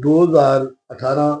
2018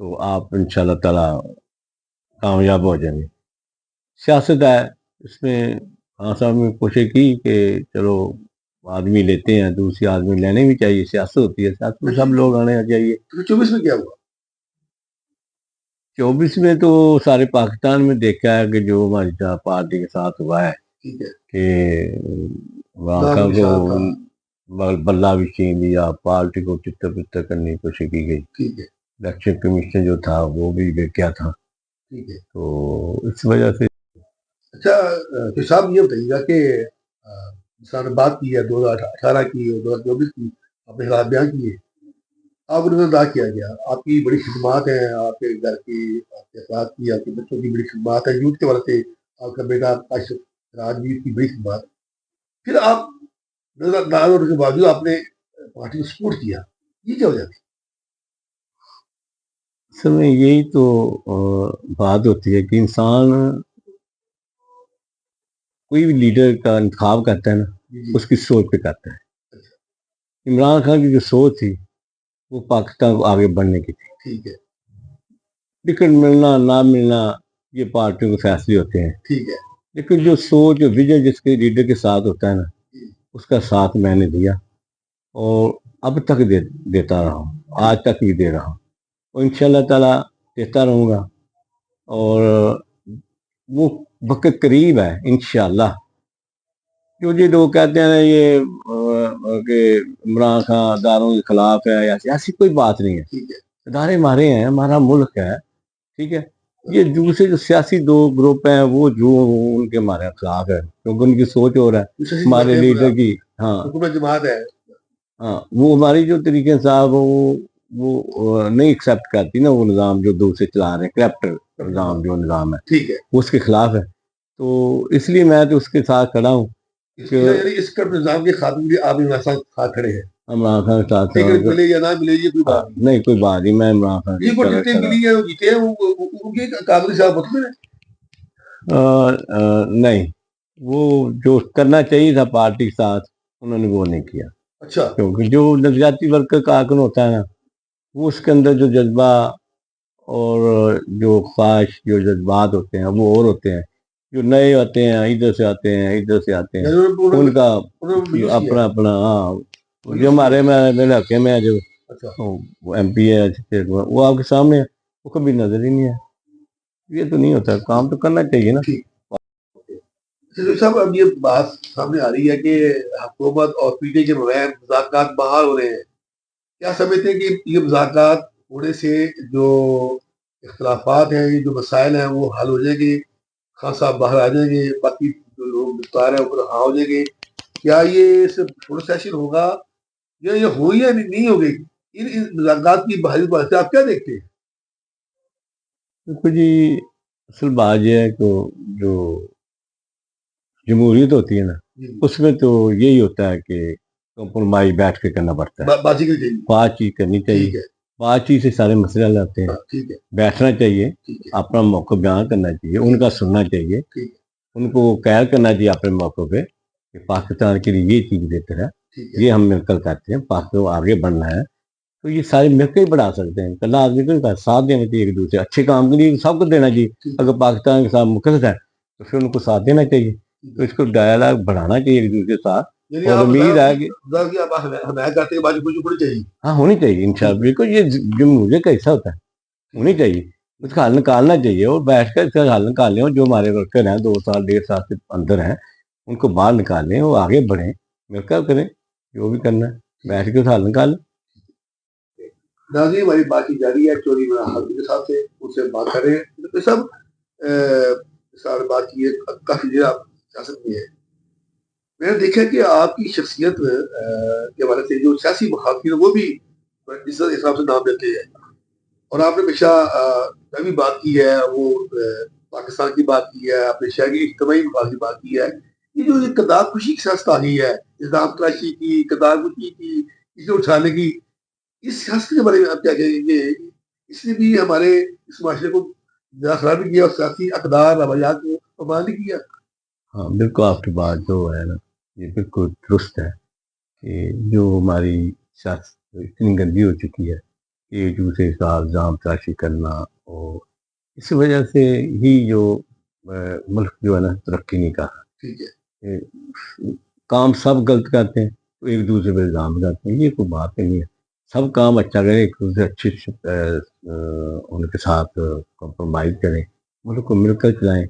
تو آپ انشاءاللہ تعالیٰ کامیاب ہو جائیں گے۔ سیاست ہے، اس میں خان صاحب نے کوشش کی کہ چلو آدمی لیتے ہیں، دوسری آدمی لینے بھی چاہیے، سیاست ہوتی ہے، سیاست میں سب لوگ آنے چاہیے۔ 24 میں کیا ہوا؟ 24 میں تو سارے پاکستان میں دیکھا ہے کہ جو ہماری پارٹی کے ساتھ ہوا ہے ٹھیک ہے، کہ وہاں کا کو بلہ بھی چھین لیا، پارٹی کو چتر پتر کرنے کی کوشش کی گئی، ٹھیک ہے، الیکشن کمیشن جو تھا وہ بھی کیا تھا، ٹھیک ہے۔ تو اس وجہ سے اچھا تو صاحب یہ بتائیے گا کہ جس نے بات کی ہے 2018 کی اور 2024 کی، آپ نے حالات بیان کیے، آپ کو نظر ادا کیا گیا، آپ کی بڑی خدمات ہیں، آپ کے گھر کی، آپ کے افراد کی، آپ کے بچوں کی بڑی خدمات ہے، یوتھ کے والے سے آپ کا بیٹا اشرف راج بھی کی بڑی خدمات، پھر آپ نظر انداز ہونے کے باوجود آپ نے پارٹی کو سپورٹ کیا، یہ کیا وجہ تھی؟ اصل میں یہی تو بات ہوتی ہے کہ انسان کوئی بھی لیڈر کا انتخاب کرتا ہے نا، اس کی سوچ پہ کرتا ہے۔ عمران خان کی جو سوچ تھی وہ پاکستان کو آگے بڑھنے کی تھی، ٹھیک ہے، ٹکٹ ملنا نہ ملنا یہ پارٹیوں کے فیصلے ہوتے ہیں، ٹھیک ہے، لیکن جو سوچ جو ویژن جس کے لیڈر کے ساتھ ہوتا ہے نا، اس کا ساتھ میں نے دیا اور اب تک دیتا رہا ہوں، آج تک بھی دے رہا ہوں، اور انشاءاللہ تعالیٰ دیتا رہوں گا، اور وہ وقت قریب ہے انشاءاللہ۔ جو جی لوگ کہتے ہیں یہ کہ عمران خان اداروں کے خلاف ہے، ایسی کوئی بات نہیں ہے، ٹھیک ہے، ادارے ہمارے ہیں، ہمارا ملک ہے، ٹھیک ہے۔ یہ دوسرے جو سیاسی دو گروپ ہیں وہ جو ان کے ہمارے خلاف ہے، کیونکہ ان کی سوچ ہو رہا ہے ہمارے لیڈر کی، ہاں حکومت جماعت ہے، ہاں، وہ ہماری جو طریقے صاحب وہ نہیں ایکسیپٹ کرتی نا، وہ نظام جو دوسرے چلا رہے ہیں، کریپٹر نظام جو نظام ہے، ٹھیک ہے، وہ اس کے خلاف ہے، تو اس لیے میں تو اس کے ساتھ کھڑا ہوں۔ یعنی اس کا نظام کے خاتمے کے آپ عمران خان ساتھ کھڑے ہیں، عمران خان کے ساتھ ٹکٹ ملے یا نہ ملے یہ کوئی بات نہیں، نہیں کوئی بات نہیں، میں عمران خان یہ کو ٹکٹیں ملی ہیں وہ جیتے ہیں، ان کے کاغذی صاحب ہوتے ہیں، نہیں، وہ جو کرنا چاہیے تھا پارٹی کے ساتھ انہوں نے وہ نہیں کیا، اچھا، کیونکہ جو نظریاتی ورکر کارکن ہوتا ہے نا، وہ اس کے اندر جو جذبہ اور جو خواہش جو جذبات ہوتے ہیں وہ اور ہوتے ہیں، جو نئے آتے ہیں ادھر سے آتے ہیں ادھر سے آتے ہیں، ان کا اپنا اپنا، ہاں جو ہمارے میرے علاقے میں جو وہ ایم پی ہے وہ آپ کے سامنے ہے، وہ کبھی نظر ہی نہیں ہے، یہ تو نہیں ہوتا، کام تو کرنا چاہیے نا۔ صاحب اب یہ بات سامنے آ رہی ہے کہ حکومت اور پی ٹی کے مابین مذاکرات بحال ہو رہے ہیں، کیا سمجھتے ہیں کہ یہ مذاکرات ہونے سے جو اختلافات ہیں، یہ جو مسائل ہیں وہ حل ہو جائیں گے، خان صاحب باہر آ جائیں گے، باقی جو لوگ گرفتار ہیں اوپر ہاں ہو جائیں گے، کیا یہ صرف چھوٹا سیشن ہوگا یا یہ ہوئی یا نہیں ہوگی؟ ان مذاکرات کی بحالی کو آپ کیا دیکھتے ہیں؟ دیکھو جی، اصل بات یہ ہے کہ جو جمہوریت ہوتی ہے نا، اس میں تو یہی ہوتا ہے کہ کمپرومائز بیٹھ کے کرنا پڑتا ہے، بات چیت کرنی چاہیے، بات چیت سے سارے مسئلے حل ہوتے ہیں، بیٹھنا چاہیے، اپنا موقع بیان کرنا چاہیے، ان کا سننا چاہیے، ان کو قائل کرنا چاہیے اپنے موقع پہ کہ پاکستان کے لیے یہ چیز بہتر ہے، یہ ہم مل کر کرتے ہیں، پاکستان آگے بڑھنا ہے، تو یہ سارے مل کے ہی بڑھا سکتے ہیں، کل آدمی کو ساتھ دینا چاہیے، ایک دوسرے اچھے کام کے لیے سب کو دینا چاہیے، اگر پاکستان کے ساتھ مقصد ہے تو پھر ان کو ساتھ دینا چاہیے، تو اس کو ڈائلاگ بڑھانا چاہیے ایک دوسرے کے ساتھ، اور امید ہے کہ ہاں ہونی چاہیے انشاءاللہ، بالکل یہ جمہوریت کا حصہ ہوتا ہے، ہونی چاہیے، اس کا حل نکالنا چاہیے، اور بیٹھ کر اس کا حل نکال لیں، جو ہمارے ورکر ہیں 2 سال 1.5 سال سے اندر ہیں ان کو باہر نکال لیں، وہ آگے بڑھیں، مل کر کریں جو بھی کرنا ہے، بیٹھ کے اس حل نکال لیں۔ ناظرین ہماری بات چیت جاری ہے چودھری عمران خان کے ساتھ سے، ان سے بات کر رہے ہیں، سب سارے بات کی ہے کافی دیر آپ سیاست میں ہے، میں نے دیکھا کہ آپ کی شخصیت کے حوالے سے جو سیاسی مخالفین وہ بھی عزت احترام سے نام دیتے ہیں، اور آپ نے ہمیشہ بھی بات کی ہے، وہ پاکستان کی بات کی ہے، اپنے شہر کی اجتماعی مفاد کی بات کی ہے، یہ جو کردار کشی کی سیاست آ گئی ہے، نظام تراشی کی، کردار کشی کی، اسے اٹھانے کی، اس سیاست کے بارے میں آپ کیا کہیں گے؟ اس نے بھی ہمارے اس معاشرے کو زیادہ خراب بھی کیا اور سیاسی اقدار روایات کو پابند نہیں کیا۔ ہاں بالکل، آپ کی بات جو ہے نا یہ بالکل درست ہے کہ جو ہماری سیاست اتنی گندی ہو چکی ہے کہ ایک دوسرے کے ساتھ الزام تراشی کرنا، اور اس وجہ سے ہی جو ملک جو ہے نا ترقی نہیں کر رہا. ٹھیک ہے. کام سب غلط کرتے ہیں تو ایک دوسرے پہ الزام لگاتے ہیں، یہ کوئی بات نہیں ہے. سب کام اچھا کریں، ایک دوسرے اچھے ان کے ساتھ کمپرومائز کریں، ملک کو مل کر چلائیں.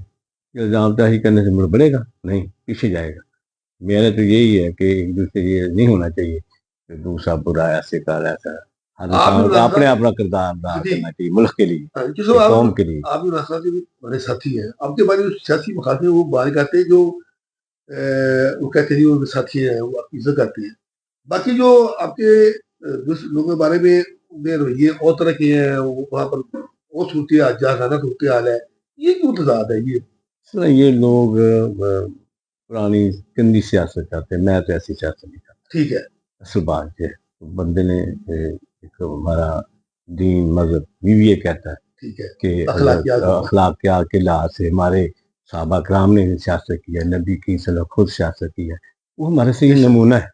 الزام تراشی کرنے سے ملک بڑھے گا نہیں، پیچھے جائے گا. میرا تو یہی ہے کہ ایک دوسرے یہ نہیں ہونا چاہیے کہ دوسرا برا ایسے کر ایسا. ہر انسان کو اپنے اپنا کردار ادا کرنا چاہیے ملک کے لیے، قوم کے لیے. آپ ہمارے ساتھی ہیں، آپ کے بارے میں سیاسی مخاطب وہ بات کرتے ہیں جو وہ کہتے ہیں وہ ساتھی ہیں، وہ آپ کی عزت کرتے ہیں. باقی جو آپ کے دوسرے لوگوں کے بارے میں رویے اور طرح کے ہیں، وہاں پر اور صورتحال جہاں صورتحال ہے، یہ کیوں تضاد ہے؟ یہ لوگ پرانی گندی سیاست کرتے ہیں. میں تو ایسی سیاست نہیں کرتا. ٹھیک ہے. اصل بات یہ بندے نے ایک ہمارا دین مذہب بھی یہ کہتا ہے ٹھیک ہے کہ اخلاقیات کے لحاظ سے ہمارے صحابہ کرام نے سیاست کی ہے، نبی کی صلی اللہ علیہ وسلم خود سیاست کی ہے، وہ ہمارے سے یہ نمونہ ہے.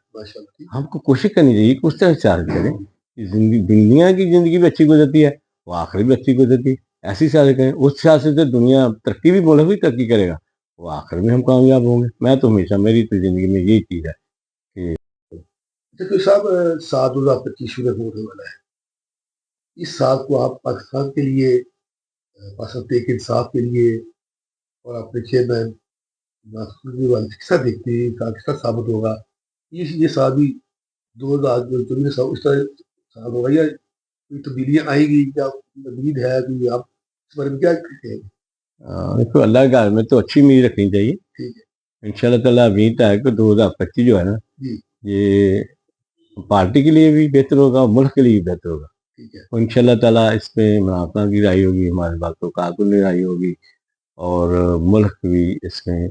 ہم کو کوشش کرنی چاہیے کہ اس طرح سیاست کریں کہ دنیا کی زندگی بھی اچھی گزرتی ہے، وہ آخری بھی اچھی گزرتی ہے. ایسی سیاست کریں، اس سیاست سے دنیا ترقی بھی، ملک بھی ترقی کرے گا، وہ آخر میں ہم کامیاب ہوں گے. میں تو ہمیشہ میری تو زندگی میں یہی چیز ہے کہ صاحب 7/2025 میں ہونے والا ہے. اس سال کو آپ پاکستان کے لیے، پاکستان تحریک انصاف کے لیے اور اپنے چیئرمین کس طرح دیکھتے ہیں، کس طرح ثابت ہوگا یہ سال بھی 2024 اس طرح سال ہوگا، یا کوئی تبدیلیاں آئیں گی؟ کیا امید ہے کہ آپ اس بارے میں کیا کہتے ہیں؟ دیکھو اللہ کے گھر میں تو اچھی امید رکھنی چاہیے. ٹھیک ہے. انشاءاللہ تعالیٰ امید ہے کہ 2025 جو ہے نا یہ پارٹی کے لیے بھی بہتر ہوگا، ملک کے لیے بھی بہتر ہوگا. انشاءاللہ تعالیٰ اس پہ منافع کی رائے ہوگی، ہمارے بات و کارکن کی رائے ہوگی، اور ملک بھی اس میں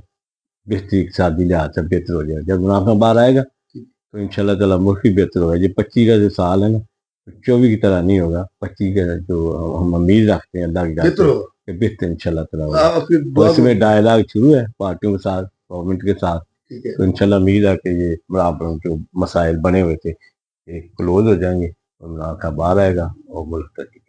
بہتری اقتصادی لحاظ سے بہتر ہو جائے گا. جب منافع باہر آئے گا تو انشاءاللہ تعالیٰ ملک بھی بہتر ہوگا. یہ 25 کا جو سال ہے نا 24 کی طرح نہیں ہوگا. 25 کا جو ہم امید رکھتے ہیں اللہ کی جانب سے بہتر انشاءاللہ تعالیٰ ہوگا. اس میں ڈائلاگ شروع ہے پارٹیوں کے ساتھ، گورنمنٹ کے ساتھ. تو انشاءاللہ امید ہے کہ یہ برابر جو مسائل بنے ہوئے تھے یہ کلوز ہو جائیں گے اور منافع باہر آئے گا اور ملک ترقی